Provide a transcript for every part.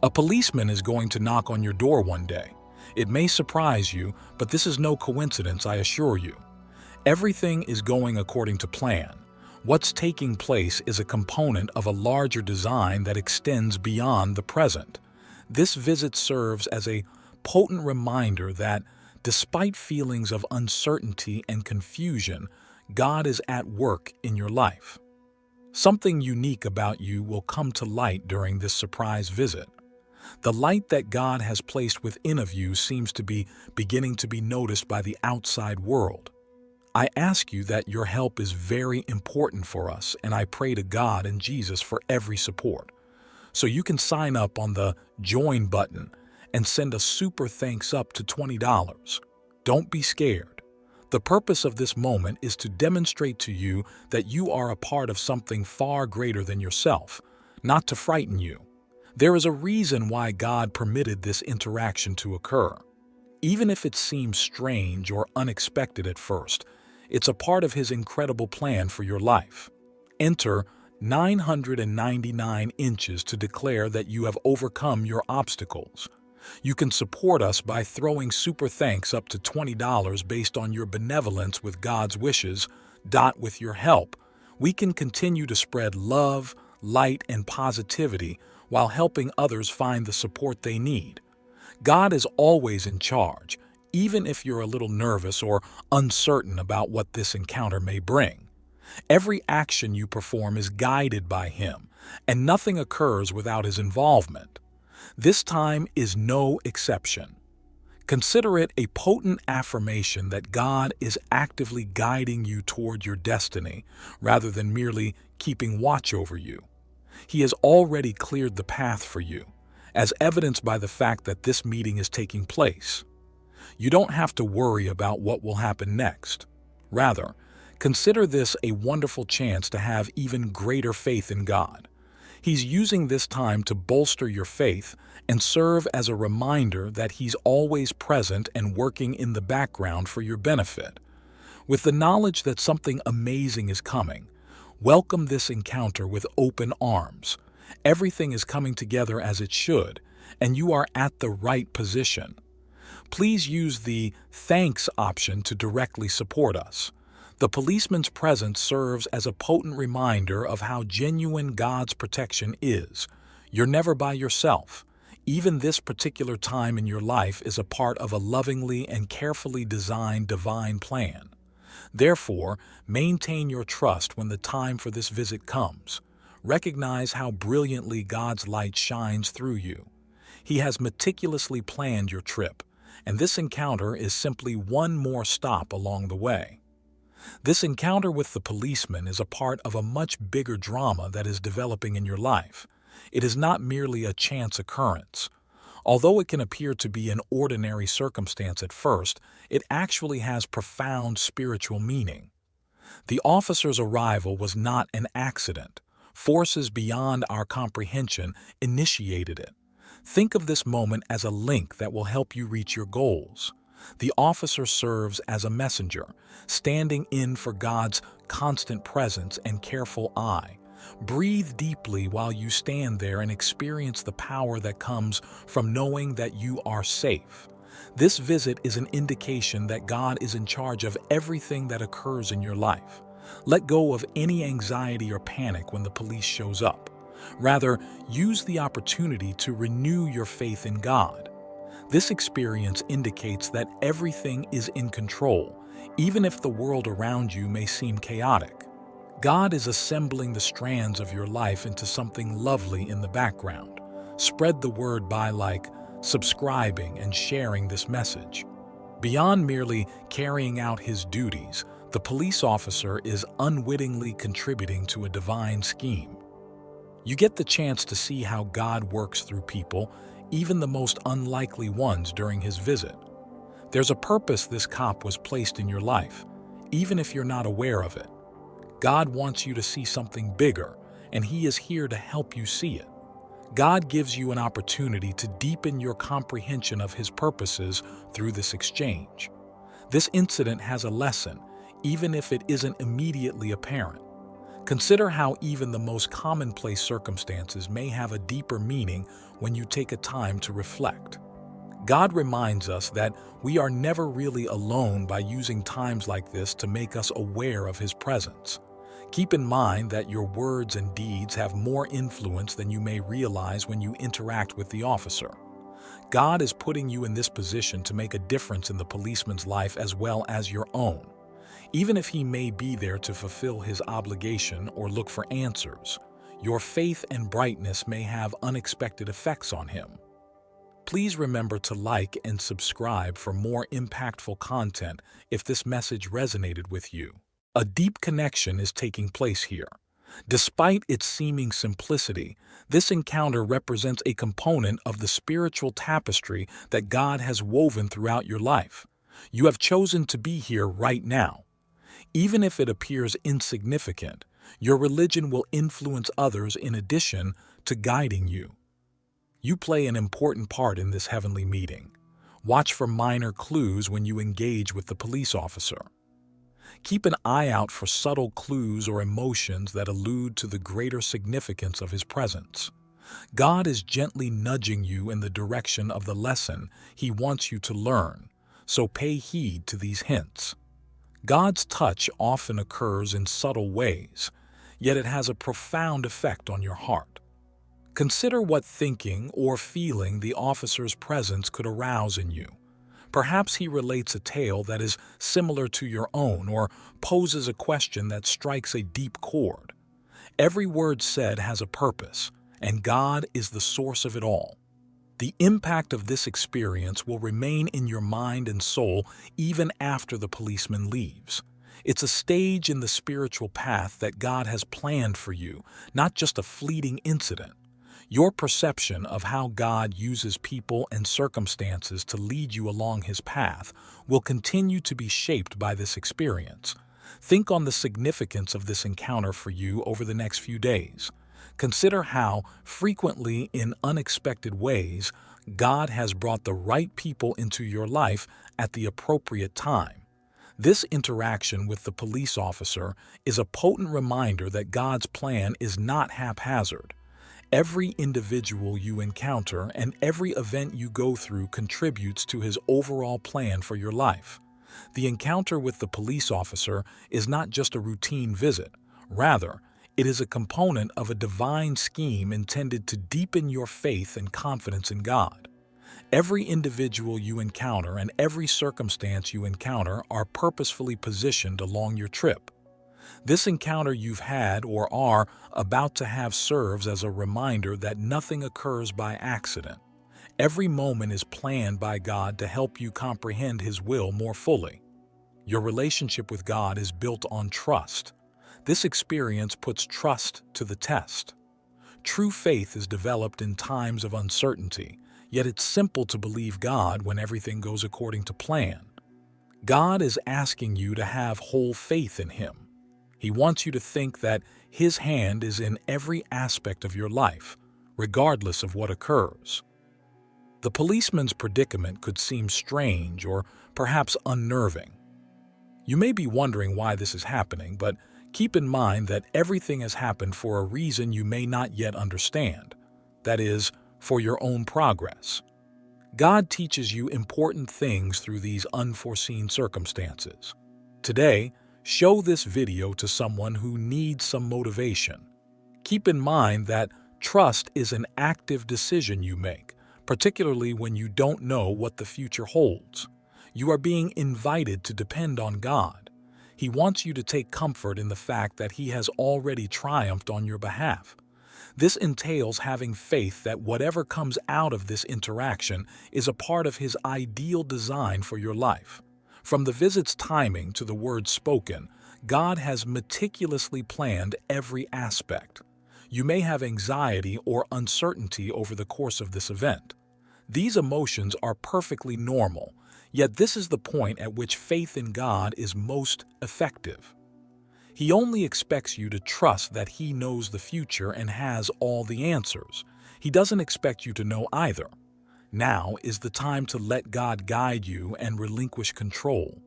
A policeman is going to knock on your door one day. It may surprise you, but this is no coincidence, I assure you. Everything is going according to plan. What's taking place is a component of a larger design that extends beyond the present. This visit serves as a potent reminder that, despite feelings of uncertainty and confusion, God is at work in your life. Something unique about you will come to light during this surprise visit. The light that God has placed within of you seems to be beginning to be noticed by the outside world. I ask you that your help is very important for us, and I pray to God and Jesus for every support. So you can sign up on the Join button and send a super thanks up to $20. Don't be scared. The purpose of this moment is to demonstrate to you that you are a part of something far greater than yourself, not to frighten you. There is a reason why God permitted this interaction to occur. Even if it seems strange or unexpected at first, it's a part of His incredible plan for your life. Enter 999 inches to declare that you have overcome your obstacles. You can support us by throwing super thanks up to $20 based on your benevolence with God's wishes. With your help, we can continue to spread love, light, and positivity while helping others find the support they need. God is always in charge, even if you're a little nervous or uncertain about what this encounter may bring. Every action you perform is guided by Him, and nothing occurs without His involvement. This time is no exception. Consider it a potent affirmation that God is actively guiding you toward your destiny rather than merely keeping watch over you. He has already cleared the path for you, as evidenced by the fact that this meeting is taking place. You don't have to worry about what will happen next. Rather, consider this a wonderful chance to have even greater faith in God. He's using this time to bolster your faith and serve as a reminder that He's always present and working in the background for your benefit. With the knowledge that something amazing is coming, welcome this encounter with open arms. Everything is coming together as it should, and you are at the right position. Please use the thanks option to directly support us. The policeman's presence serves as a potent reminder of how genuine God's protection is. You're never by yourself. Even this particular time in your life is a part of a lovingly and carefully designed divine plan. Therefore, maintain your trust when the time for this visit comes. Recognize how brilliantly God's light shines through you. He has meticulously planned your trip, and this encounter is simply one more stop along the way. This encounter with the policeman is a part of a much bigger drama that is developing in your life. It is not merely a chance occurrence. Although it can appear to be an ordinary circumstance at first, it actually has profound spiritual meaning. The officer's arrival was not an accident. Forces beyond our comprehension initiated it. Think of this moment as a link that will help you reach your goals. The officer serves as a messenger, standing in for God's constant presence and careful eye. Breathe deeply while you stand there and experience the power that comes from knowing that you are safe. This visit is an indication that God is in charge of everything that occurs in your life. Let go of any anxiety or panic when the police shows up. Rather, use the opportunity to renew your faith in God. This experience indicates that everything is in control, even if the world around you may seem chaotic. God is assembling the strands of your life into something lovely in the background. Spread the word by subscribing and sharing this message. Beyond merely carrying out his duties, the police officer is unwittingly contributing to a divine scheme. You get the chance to see how God works through people, even the most unlikely ones, during his visit. There's a purpose this cop was placed in your life, even if you're not aware of it. God wants you to see something bigger, and he is here to help you see it. God gives you an opportunity to deepen your comprehension of his purposes through this exchange. This incident has a lesson, even if it isn't immediately apparent. Consider how even the most commonplace circumstances may have a deeper meaning when you take a time to reflect. God reminds us that we are never really alone by using times like this to make us aware of His presence. Keep in mind that your words and deeds have more influence than you may realize when you interact with the officer. God is putting you in this position to make a difference in the policeman's life as well as your own. Even if he may be there to fulfill his obligation or look for answers, your faith and brightness may have unexpected effects on him. Please remember to like and subscribe for more impactful content if this message resonated with you. A deep connection is taking place here. Despite its seeming simplicity, this encounter represents a component of the spiritual tapestry that God has woven throughout your life. You have chosen to be here right now. Even if it appears insignificant, your religion will influence others in addition to guiding you. You play an important part in this heavenly meeting. Watch for minor clues when you engage with the police officer. Keep an eye out for subtle clues or emotions that allude to the greater significance of His presence. God is gently nudging you in the direction of the lesson He wants you to learn, so pay heed to these hints. God's touch often occurs in subtle ways, yet it has a profound effect on your heart. Consider what thinking or feeling the officer's presence could arouse in you. Perhaps he relates a tale that is similar to your own or poses a question that strikes a deep chord. Every word said has a purpose, and God is the source of it all. The impact of this experience will remain in your mind and soul even after the policeman leaves. It's a stage in the spiritual path that God has planned for you, not just a fleeting incident. Your perception of how God uses people and circumstances to lead you along His path will continue to be shaped by this experience. Think on the significance of this encounter for you over the next few days. Consider how, frequently in unexpected ways, God has brought the right people into your life at the appropriate time. This interaction with the police officer is a potent reminder that God's plan is not haphazard. Every individual you encounter and every event you go through contributes to His overall plan for your life. The encounter with the police officer is not just a routine visit. Rather, it is a component of a divine scheme intended to deepen your faith and confidence in God. Every individual you encounter and every circumstance you encounter are purposefully positioned along your trip. This encounter you've had or are about to have serves as a reminder that nothing occurs by accident. Every moment is planned by God to help you comprehend His will more fully. Your relationship with God is built on trust. This experience puts trust to the test. True faith is developed in times of uncertainty, yet it's simple to believe God when everything goes according to plan. God is asking you to have whole faith in Him. He wants you to think that His hand is in every aspect of your life, regardless of what occurs. The policeman's predicament could seem strange or perhaps unnerving. You may be wondering why this is happening, but keep in mind that everything has happened for a reason you may not yet understand. That is, for your own progress. God teaches you important things through these unforeseen circumstances. Today, show this video to someone who needs some motivation. Keep in mind that trust is an active decision you make, particularly when you don't know what the future holds. You are being invited to depend on God. He wants you to take comfort in the fact that He has already triumphed on your behalf. This entails having faith that whatever comes out of this interaction is a part of His ideal design for your life. From the visit's timing to the words spoken, God has meticulously planned every aspect. You may have anxiety or uncertainty over the course of this event. These emotions are perfectly normal, yet this is the point at which faith in God is most effective. He only expects you to trust that He knows the future and has all the answers. He doesn't expect you to know either. Now is the time to let God guide you and relinquish control.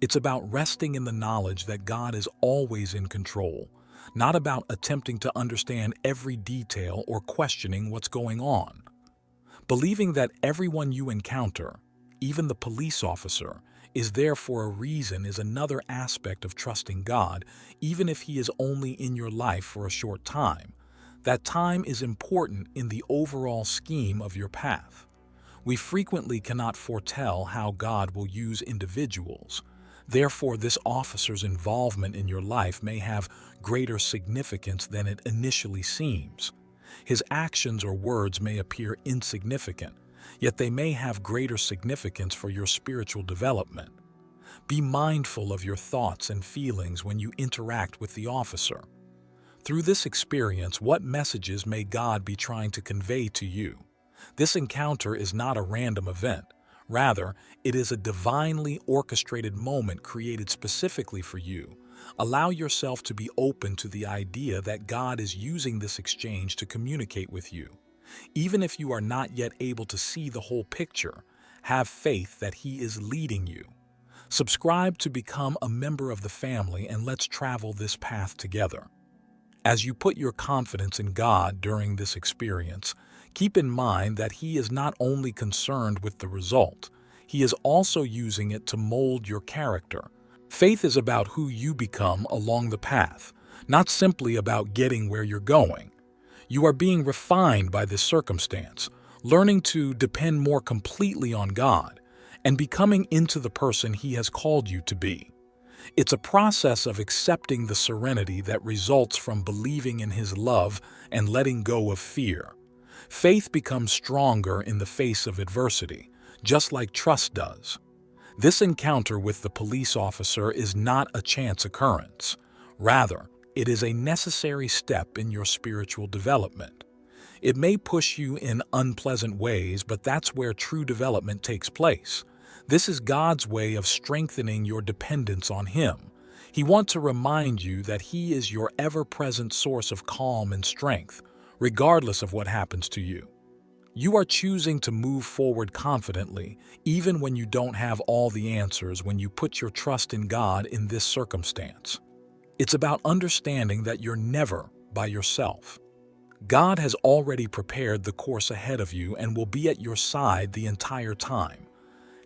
It's about resting in the knowledge that God is always in control, not about attempting to understand every detail or questioning what's going on. Believing that everyone you encounter, even the police officer, is there for a reason is another aspect of trusting God, even if He is only in your life for a short time. That time is important in the overall scheme of your path. We frequently cannot foretell how God will use individuals. Therefore, this officer's involvement in your life may have greater significance than it initially seems. His actions or words may appear insignificant, yet they may have greater significance for your spiritual development. Be mindful of your thoughts and feelings when you interact with the officer. Through this experience, what messages may God be trying to convey to you? This encounter is not a random event. Rather, it is a divinely orchestrated moment created specifically for you. Allow yourself to be open to the idea that God is using this exchange to communicate with you. Even if you are not yet able to see the whole picture, have faith that He is leading you. Subscribe to become a member of the family, and let's travel this path together. As you put your confidence in God during this experience, keep in mind that He is not only concerned with the result, He is also using it to mold your character. Faith is about who you become along the path, not simply about getting where you're going. You are being refined by this circumstance, learning to depend more completely on God, and becoming into the person He has called you to be. It's a process of accepting the serenity that results from believing in His love and letting go of fear. Faith becomes stronger in the face of adversity, just like trust does. This encounter with the police officer is not a chance occurrence. Rather, it is a necessary step in your spiritual development. It may push you in unpleasant ways, but that's where true development takes place. This is God's way of strengthening your dependence on Him. He wants to remind you that He is your ever-present source of calm and strength, regardless of what happens to you. You are choosing to move forward confidently, even when you don't have all the answers, when you put your trust in God in this circumstance. It's about understanding that you're never by yourself. God has already prepared the course ahead of you and will be at your side the entire time.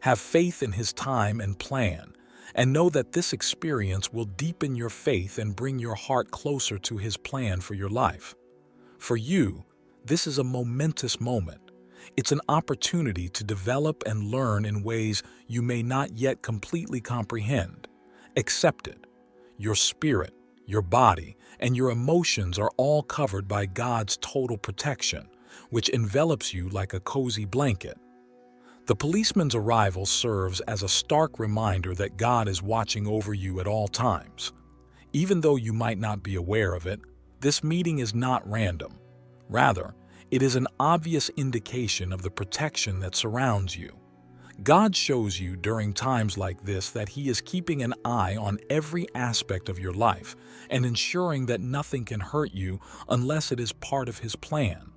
Have faith in His time and plan, and know that this experience will deepen your faith and bring your heart closer to His plan for your life. For you, this is a momentous moment. It's an opportunity to develop and learn in ways you may not yet completely comprehend. Accept it. Your spirit, your body, and your emotions are all covered by God's total protection, which envelops you like a cozy blanket. The policeman's arrival serves as a stark reminder that God is watching over you at all times. Even though you might not be aware of it, this meeting is not random. Rather, it is an obvious indication of the protection that surrounds you. God shows you during times like this that He is keeping an eye on every aspect of your life and ensuring that nothing can hurt you unless it is part of His plan.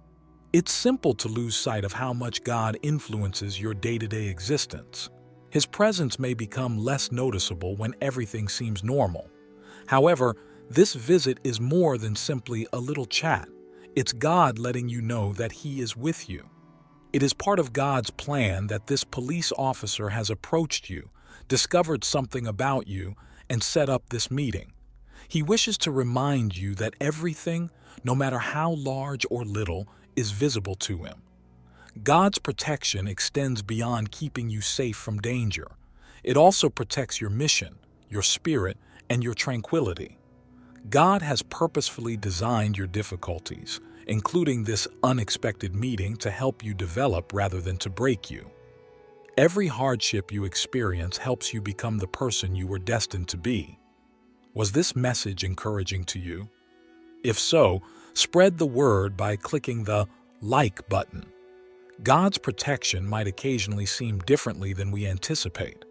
It's simple to lose sight of how much God influences your day-to-day existence. His presence may become less noticeable when everything seems normal. However, this visit is more than simply a little chat. It's God letting you know that He is with you. It is part of God's plan that this police officer has approached you, discovered something about you, and set up this meeting. He wishes to remind you that everything, no matter how large or little, is visible to Him. God's protection extends beyond keeping you safe from danger. It also protects your mission, your spirit, and your tranquility. God has purposefully designed your difficulties, including this unexpected meeting, to help you develop rather than to break you. Every hardship you experience helps you become the person you were destined to be. Was this message encouraging to you? If so, spread the word by clicking the like button. God's protection might occasionally seem differently than we anticipate.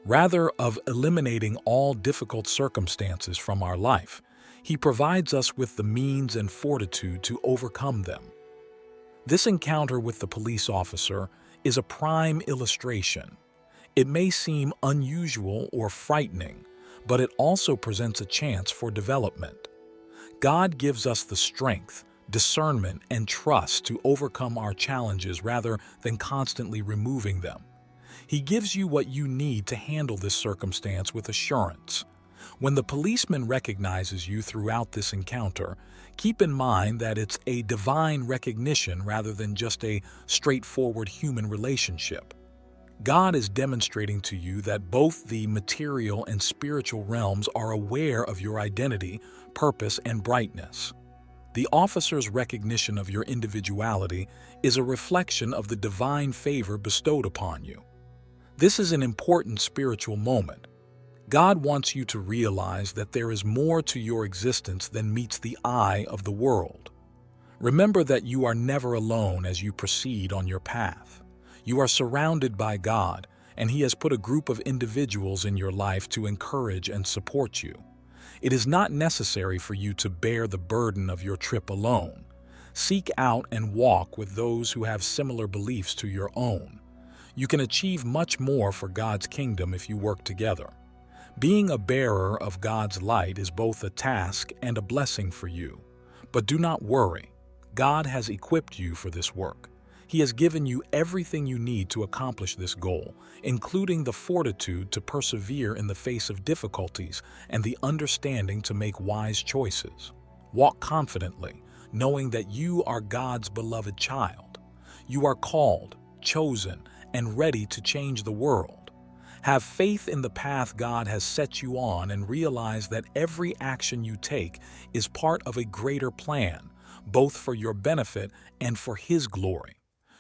Rather of eliminating all difficult circumstances from our life, He provides us with the means and fortitude to overcome them. This encounter with the police officer is a prime illustration. It may seem unusual or frightening, but it also presents a chance for development. God gives us the strength, discernment, and trust to overcome our challenges rather than constantly removing them. He gives you what you need to handle this circumstance with assurance. When the policeman recognizes you throughout this encounter, keep in mind that it's a divine recognition rather than just a straightforward human relationship. God is demonstrating to you that both the material and spiritual realms are aware of your identity, purpose, and brightness. The officer's recognition of your individuality is a reflection of the divine favor bestowed upon you. This is an important spiritual moment. God wants you to realize that there is more to your existence than meets the eye of the world. Remember that you are never alone as you proceed on your path. You are surrounded by God, and He has put a group of individuals in your life to encourage and support you. It is not necessary for you to bear the burden of your trip alone. Seek out and walk with those who have similar beliefs to your own. You can achieve much more for God's kingdom if you work together. Being a bearer of God's light is both a task and a blessing for you. But do not worry. God has equipped you for this work. He has given you everything you need to accomplish this goal, including the fortitude to persevere in the face of difficulties and the understanding to make wise choices. Walk confidently, knowing that you are God's beloved child. You are called, chosen, and ready to change the world. Have faith in the path God has set you on and realize that every action you take is part of a greater plan, both for your benefit and for His glory.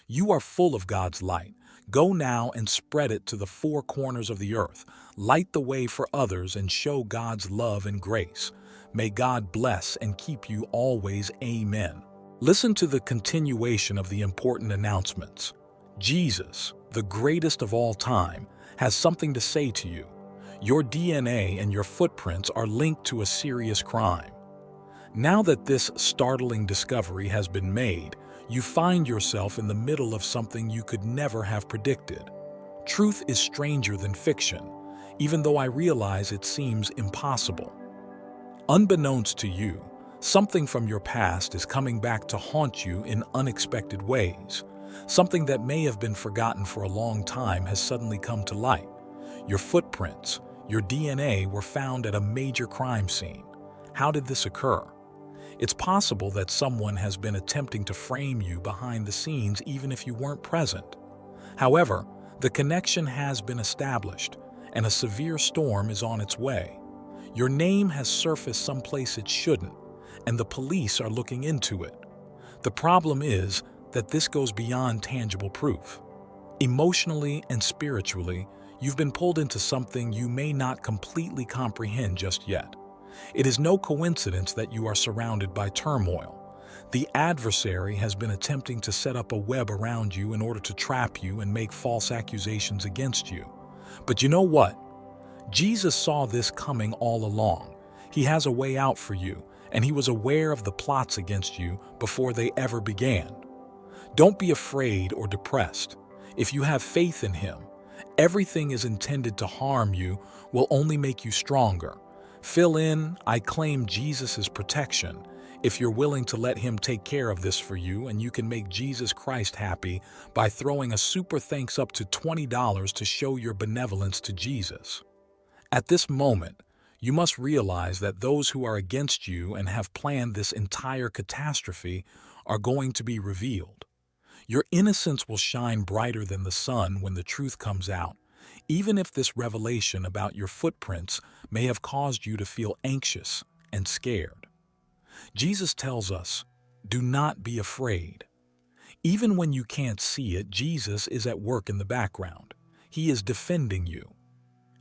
You are full of God's light. Go now and spread it to the four corners of the earth. Light the way for others and show God's love and grace. May God bless and keep you always. Amen. Listen to the continuation of the important announcements. Jesus, the greatest of all time, has something to say to you. Your DNA and your footprints are linked to a serious crime. Now that this startling discovery has been made, you find yourself in the middle of something you could never have predicted. Truth is stranger than fiction, even though I realize it seems impossible. Unbeknownst to you, something from your past is coming back to haunt you in unexpected ways. Something that may have been forgotten for a long time has suddenly come to light. Your footprints, your DNA were found at a major crime scene. How did this occur? It's possible that someone has been attempting to frame you behind the scenes even if you weren't present. However, the connection has been established, and a severe storm is on its way. Your name has surfaced someplace it shouldn't, and the police are looking into it. The problem is that this goes beyond tangible proof. Emotionally and spiritually, you've been pulled into something you may not completely comprehend just yet. It is no coincidence that you are surrounded by turmoil. The adversary has been attempting to set up a web around you in order to trap you and make false accusations against you. But you know what? Jesus saw this coming all along. He has a way out for you, and He was aware of the plots against you before they ever began. Don't be afraid or depressed. If you have faith in Him, everything is intended to harm you will only make you stronger. Fill in, I claim Jesus' protection. If you're willing to let Him take care of this for you, and you can make Jesus Christ happy by throwing a super thanks up to $20 to show your benevolence to Jesus. At this moment, you must realize that those who are against you and have planned this entire catastrophe are going to be revealed. Your innocence will shine brighter than the sun when the truth comes out, even if this revelation about your footprints may have caused you to feel anxious and scared. Jesus tells us, do not be afraid. Even when you can't see it, Jesus is at work in the background. He is defending you.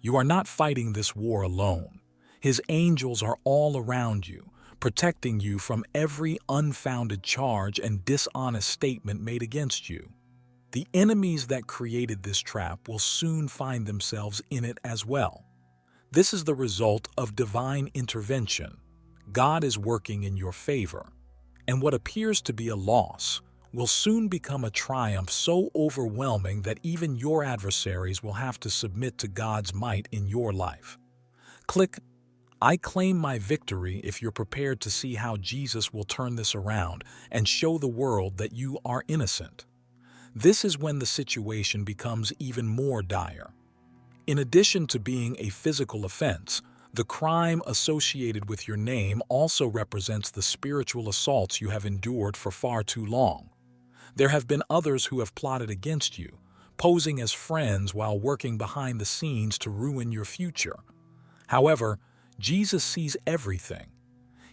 You are not fighting this war alone. His angels are all around you, protecting you from every unfounded charge and dishonest statement made against you. The enemies that created this trap will soon find themselves in it as well. This is the result of divine intervention. God is working in your favor, and what appears to be a loss will soon become a triumph so overwhelming that even your adversaries will have to submit to God's might in your life. Click I claim my victory if you're prepared to see how Jesus will turn this around and show the world that you are innocent. This is when the situation becomes even more dire. In addition to being a physical offense, the crime associated with your name also represents the spiritual assaults you have endured for far too long. There have been others who have plotted against you, posing as friends while working behind the scenes to ruin your future. However, Jesus sees everything.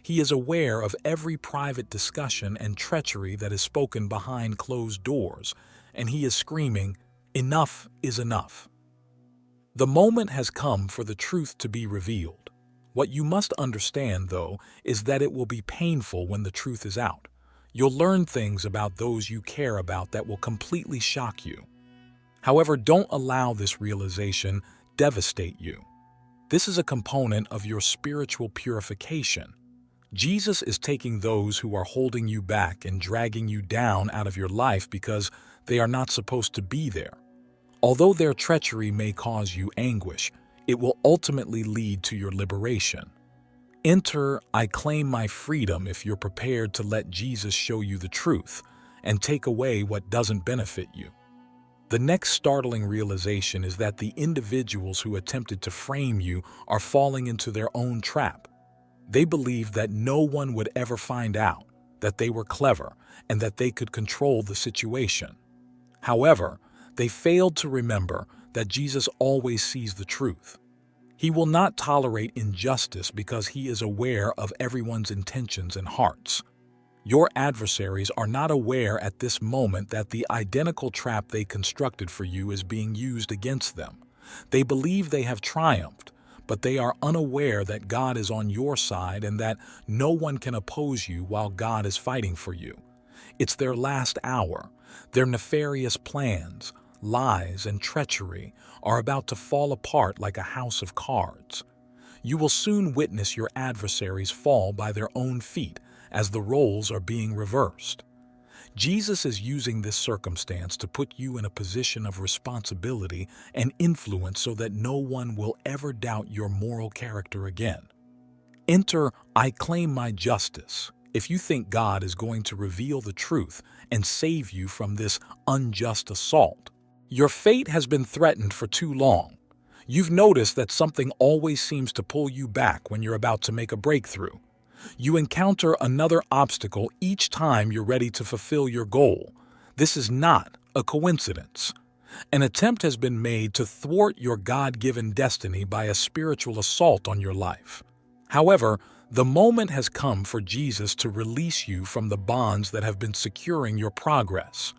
He is aware of every private discussion and treachery that is spoken behind closed doors, and he is screaming, "Enough is enough." The moment has come for the truth to be revealed. What you must understand, though, is that it will be painful when the truth is out. You'll learn things about those you care about that will completely shock you. However, don't allow this realization devastate you. This is a component of your spiritual purification. Jesus is taking those who are holding you back and dragging you down out of your life because they are not supposed to be there. Although their treachery may cause you anguish, it will ultimately lead to your liberation. Enter, I claim my freedom if you're prepared to let Jesus show you the truth and take away what doesn't benefit you. The next startling realization is that the individuals who attempted to frame you are falling into their own trap. They believed that no one would ever find out, that they were clever, and that they could control the situation. However, they failed to remember that Jesus always sees the truth. He will not tolerate injustice because he is aware of everyone's intentions and hearts. Your adversaries are not aware at this moment that the identical trap they constructed for you is being used against them. They believe they have triumphed, but they are unaware that God is on your side and that no one can oppose you while God is fighting for you. It's their last hour. Their nefarious plans, lies, and treachery are about to fall apart like a house of cards. You will soon witness your adversaries fall by their own feet as the roles are being reversed. Jesus is using this circumstance to put you in a position of responsibility and influence so that no one will ever doubt your moral character again. Enter, I claim my justice, if you think God is going to reveal the truth and save you from this unjust assault. Your fate has been threatened for too long. You've noticed that something always seems to pull you back when you're about to make a breakthrough. You encounter another obstacle each time you're ready to fulfill your goal. This is not a coincidence. An attempt has been made to thwart your God-given destiny by a spiritual assault on your life. However, the moment has come for Jesus to release you from the bonds that have been securing your progress.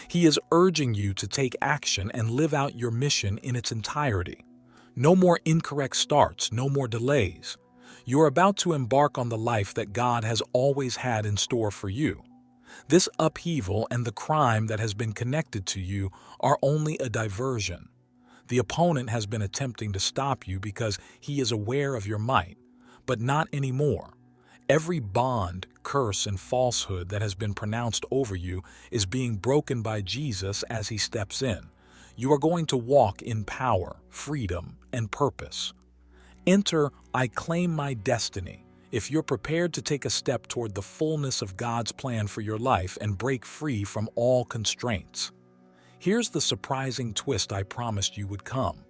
He is urging you to take action and live out your mission in its entirety. No more incorrect starts, no more delays. You are about to embark on the life that God has always had in store for you. This upheaval and the crime that has been connected to you are only a diversion. The opponent has been attempting to stop you because he is aware of your might, but not anymore. Every bond, curse, and falsehood that has been pronounced over you is being broken by Jesus as he steps in. You are going to walk in power, freedom, and purpose. Enter, I claim my destiny, if you're prepared to take a step toward the fullness of God's plan for your life and break free from all constraints. Here's the surprising twist I promised you would come.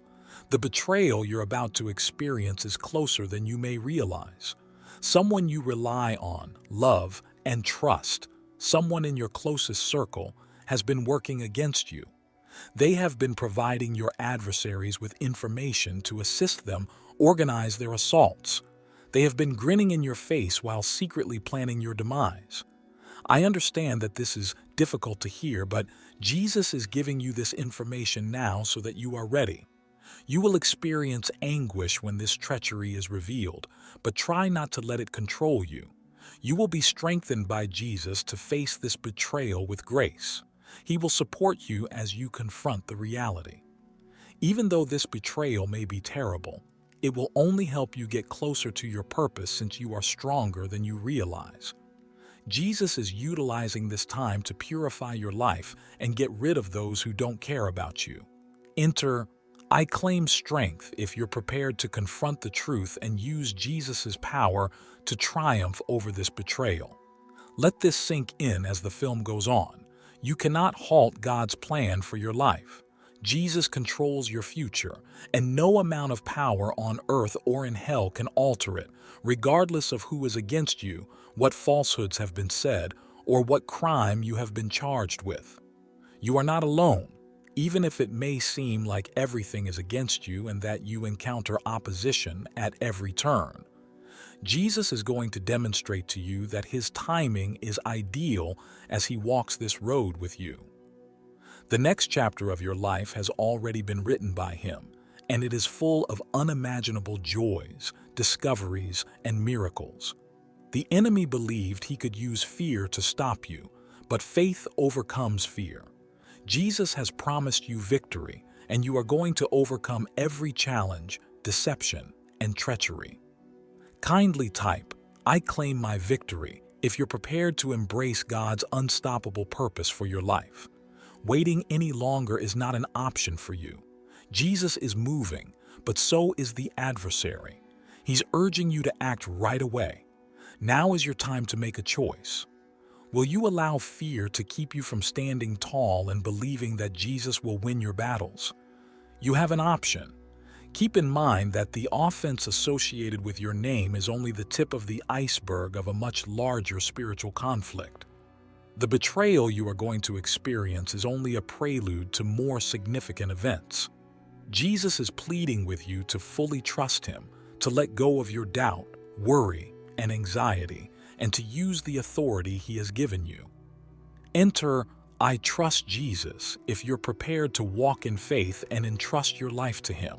The betrayal you're about to experience is closer than you may realize. Someone you rely on, love, and trust, someone in your closest circle, has been working against you. They have been providing your adversaries with information to assist them organize their assaults. They have been grinning in your face while secretly planning your demise. I understand that this is difficult to hear, but Jesus is giving you this information now so that you are ready. You will experience anguish when this treachery is revealed, but try not to let it control you. You will be strengthened by Jesus to face this betrayal with grace. He will support you as you confront the reality. Even though this betrayal may be terrible, it will only help you get closer to your purpose since you are stronger than you realize. Jesus is utilizing this time to purify your life and get rid of those who don't care about you. Enter, I claim strength if you're prepared to confront the truth and use Jesus' power to triumph over this betrayal. Let this sink in as the film goes on. You cannot halt God's plan for your life. Jesus controls your future, and no amount of power on earth or in hell can alter it, regardless of who is against you, what falsehoods have been said, or what crime you have been charged with. You are not alone, even if it may seem like everything is against you and that you encounter opposition at every turn. Jesus is going to demonstrate to you that his timing is ideal as he walks this road with you. The next chapter of your life has already been written by him, and it is full of unimaginable joys, discoveries, and miracles. The enemy believed he could use fear to stop you, but faith overcomes fear. Jesus has promised you victory, and you are going to overcome every challenge, deception, and treachery. Kindly type, "I claim my victory," if you're prepared to embrace God's unstoppable purpose for your life. Waiting any longer is not an option for you. Jesus is moving, but so is the adversary. He's urging you to act right away. Now is your time to make a choice. Will you allow fear to keep you from standing tall and believing that Jesus will win your battles? You have an option. Keep in mind that the offense associated with your name is only the tip of the iceberg of a much larger spiritual conflict. The betrayal you are going to experience is only a prelude to more significant events. Jesus is pleading with you to fully trust him, to let go of your doubt, worry, and anxiety, and to use the authority he has given you. Enter "I trust Jesus" if you're prepared to walk in faith and entrust your life to him.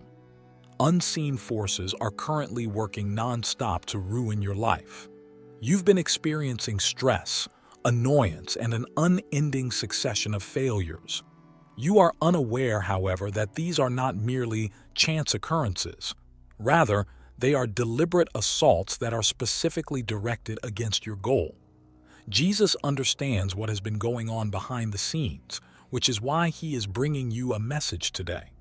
Unseen forces are currently working non-stop to ruin your life. You've been experiencing stress, annoyance, and an unending succession of failures. You are unaware, however, that these are not merely chance occurrences. Rather, they are deliberate assaults that are specifically directed against your goal. Jesus understands what has been going on behind the scenes, which is why he is bringing you a message today.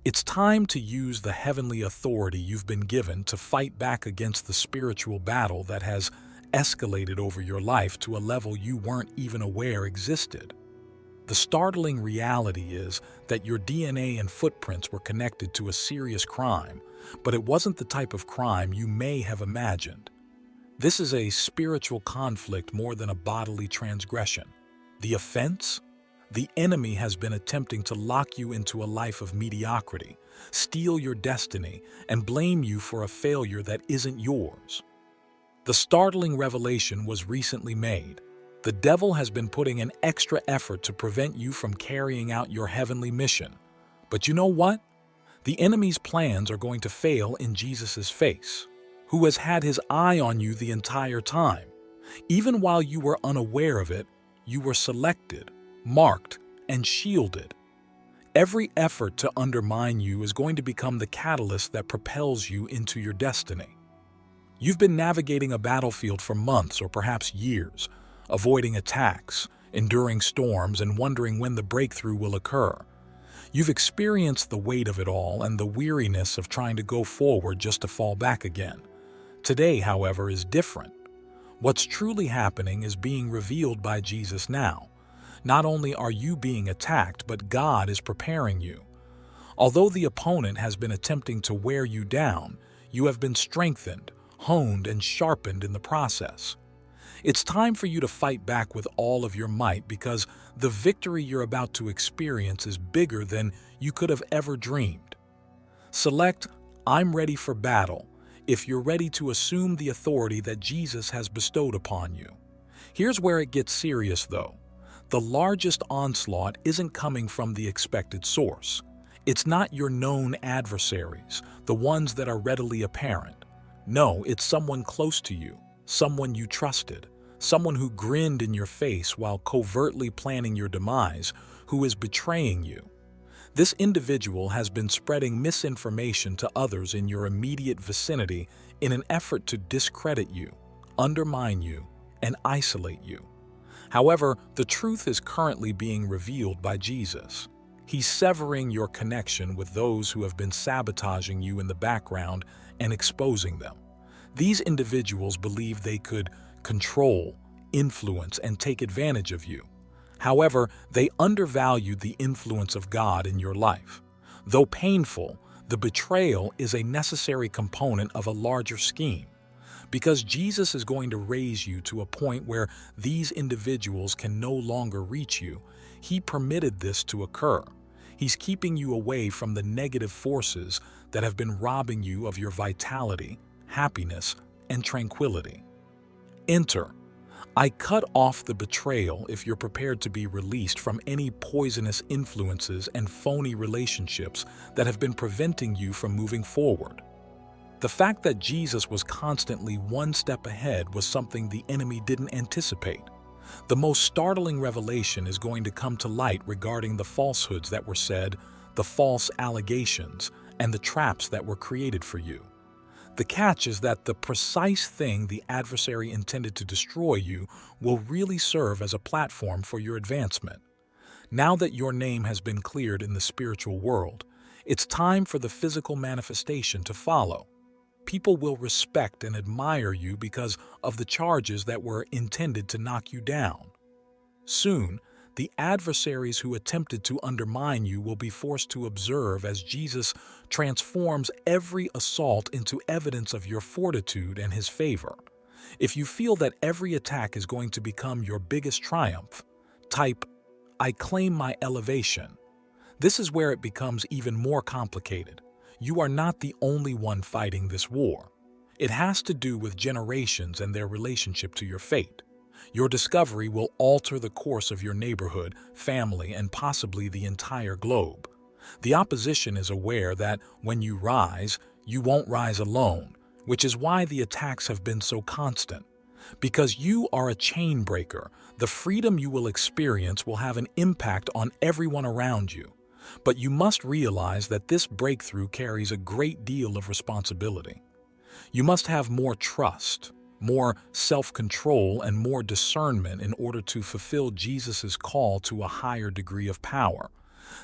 It's time to use the heavenly authority you've been given to fight back against the spiritual battle that has escalated over your life to a level you weren't even aware existed. The startling reality is that your DNA and footprints were connected to a serious crime, but it wasn't the type of crime you may have imagined. This is a spiritual conflict more than a bodily transgression. The offense? The enemy has been attempting to lock you into a life of mediocrity, steal your destiny, and blame you for a failure that isn't yours. The startling revelation was recently made. The devil has been putting an extra effort to prevent you from carrying out your heavenly mission. But you know what? The enemy's plans are going to fail in Jesus' face, who has had his eye on you the entire time. Even while you were unaware of it, you were selected, marked, and shielded. Every effort to undermine you is going to become the catalyst that propels you into your destiny. You've been navigating a battlefield for months or perhaps years, avoiding attacks, enduring storms, and wondering when the breakthrough will occur. You've experienced the weight of it all and the weariness of trying to go forward just to fall back again. Today, however, is different. What's truly happening is being revealed by Jesus now. Not only are you being attacked, but God is preparing you. Although the opponent has been attempting to wear you down, you have been strengthened, honed, and sharpened in the process. It's time for you to fight back with all of your might because the victory you're about to experience is bigger than you could have ever dreamed. Select "I'm ready for battle" if you're ready to assume the authority that Jesus has bestowed upon you. Here's where it gets serious, though. The largest onslaught isn't coming from the expected source. It's not your known adversaries, the ones that are readily apparent. No, it's someone close to you, someone you trusted, someone who grinned in your face while covertly planning your demise, who is betraying you. This individual has been spreading misinformation to others in your immediate vicinity in an effort to discredit you, undermine you, and isolate you. However, the truth is currently being revealed by Jesus. He's severing your connection with those who have been sabotaging you in the background and exposing them. These individuals believe they could control, influence, and take advantage of you. However, they undervalue the influence of God in your life. Though painful, the betrayal is a necessary component of a larger scheme. Because Jesus is going to raise you to a point where these individuals can no longer reach you, He permitted this to occur. He's keeping you away from the negative forces that have been robbing you of your vitality, happiness, and tranquility. Enter. I cut off the betrayal if you're prepared to be released from any poisonous influences and phony relationships that have been preventing you from moving forward. The fact that Jesus was constantly one step ahead was something the enemy didn't anticipate. The most startling revelation is going to come to light regarding the falsehoods that were said, the false allegations, and the traps that were created for you. The catch is that the precise thing the adversary intended to destroy you will really serve as a platform for your advancement. Now that your name has been cleared in the spiritual world, it's time for the physical manifestation to follow. People will respect and admire you because of the charges that were intended to knock you down. Soon, the adversaries who attempted to undermine you will be forced to observe as Jesus transforms every assault into evidence of your fortitude and His favor. If you feel that every attack is going to become your biggest triumph, type, "I claim my elevation." This is where it becomes even more complicated. You are not the only one fighting this war. It has to do with generations and their relationship to your fate. Your discovery will alter the course of your neighborhood, family, and possibly the entire globe. The opposition is aware that when you rise, you won't rise alone, which is why the attacks have been so constant. Because you are a chain breaker, the freedom you will experience will have an impact on everyone around you. But you must realize that this breakthrough carries a great deal of responsibility. You must have more trust, more self-control, and more discernment in order to fulfill Jesus' call to a higher degree of power.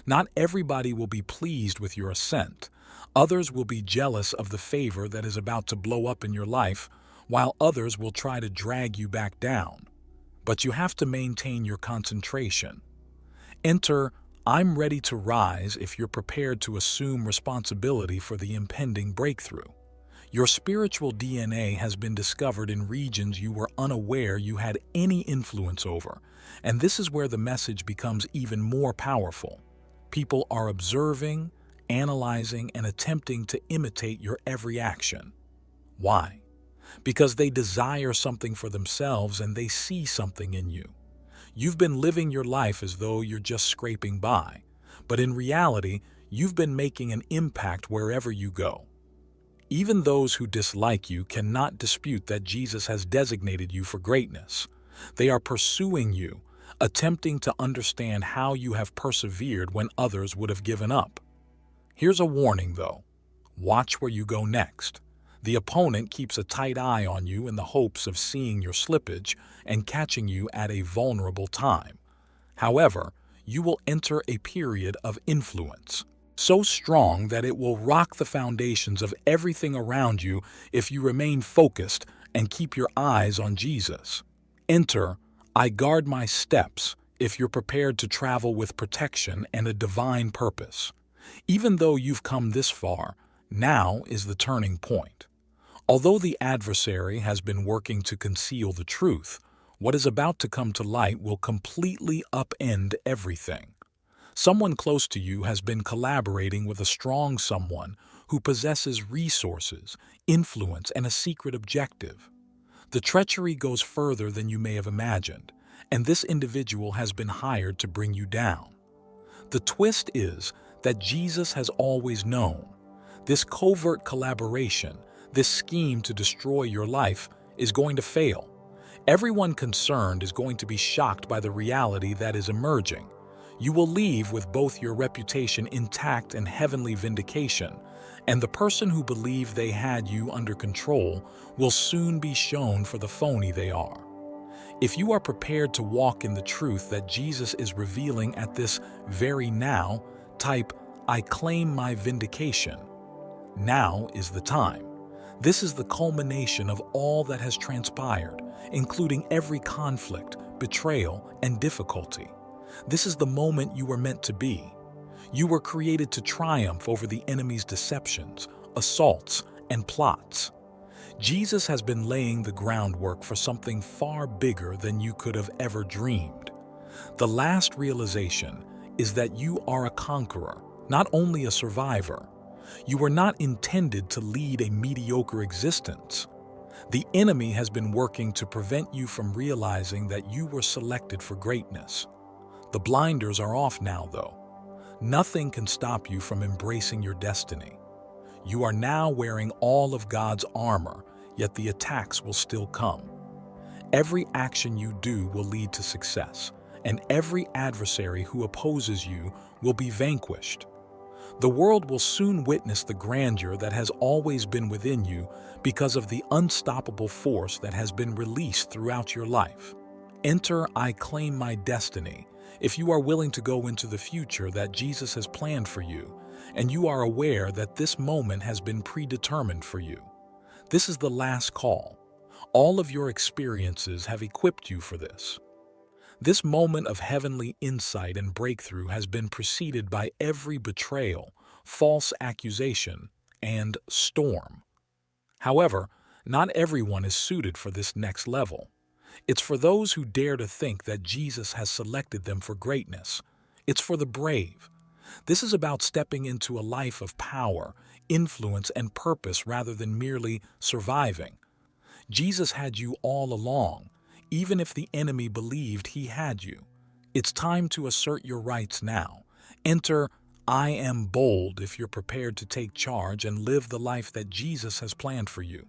Not everybody will be pleased with your ascent. Others will be jealous of the favor that is about to blow up in your life, while others will try to drag you back down. But you have to maintain your concentration. Enter, "I'm ready to rise" if you're prepared to assume responsibility for the impending breakthrough. Your spiritual DNA has been discovered in regions you were unaware you had any influence over, and this is where the message becomes even more powerful. People are observing, analyzing, and attempting to imitate your every action. Why? Because they desire something for themselves and they see something in you. You've been living your life as though you're just scraping by, but in reality, you've been making an impact wherever you go. Even those who dislike you cannot dispute that Jesus has designated you for greatness. They are pursuing you, attempting to understand how you have persevered when others would have given up. Here's a warning, though. Watch where you go next. The opponent keeps a tight eye on you in the hopes of seeing your slippage and catching you at a vulnerable time. However, you will enter a period of influence, so strong that it will rock the foundations of everything around you if you remain focused and keep your eyes on Jesus. Enter, "I guard my steps" if you're prepared to travel with protection and a divine purpose. Even though you've come this far, now is the turning point. Although the adversary has been working to conceal the truth, what is about to come to light will completely upend everything. Someone close to you has been collaborating with a strong someone who possesses resources, influence, and a secret objective. The treachery goes further than you may have imagined, and this individual has been hired to bring you down. The twist is that Jesus has always known. This covert collaboration, this scheme to destroy your life, is going to fail. Everyone concerned is going to be shocked by the reality that is emerging. You will leave with both your reputation intact and heavenly vindication, and the person who believed they had you under control will soon be shown for the phony they are. If you are prepared to walk in the truth that Jesus is revealing at this very now, type, "I claim my vindication." Now is the time. This is the culmination of all that has transpired, including every conflict, betrayal, and difficulty. This is the moment you were meant to be. You were created to triumph over the enemy's deceptions, assaults, and plots. Jesus has been laying the groundwork for something far bigger than you could have ever dreamed. The last realization is that you are a conqueror, not only a survivor. You were not intended to lead a mediocre existence. The enemy has been working to prevent you from realizing that you were selected for greatness. The blinders are off now, though. Nothing can stop you from embracing your destiny. You are now wearing all of God's armor, yet the attacks will still come. Every action you do will lead to success, and every adversary who opposes you will be vanquished. The world will soon witness the grandeur that has always been within you because of the unstoppable force that has been released throughout your life. Enter "I claim my destiny" if you are willing to go into the future that Jesus has planned for you, and you are aware that this moment has been predetermined for you. This is the last call. All of your experiences have equipped you for this. This moment of heavenly insight and breakthrough has been preceded by every betrayal, false accusation, and storm. However, not everyone is suited for this next level. It's for those who dare to think that Jesus has selected them for greatness. It's for the brave. This is about stepping into a life of power, influence, and purpose rather than merely surviving. Jesus had you all along, even if the enemy believed he had you. It's time to assert your rights now. Enter "I am bold" if you're prepared to take charge and live the life that Jesus has planned for you.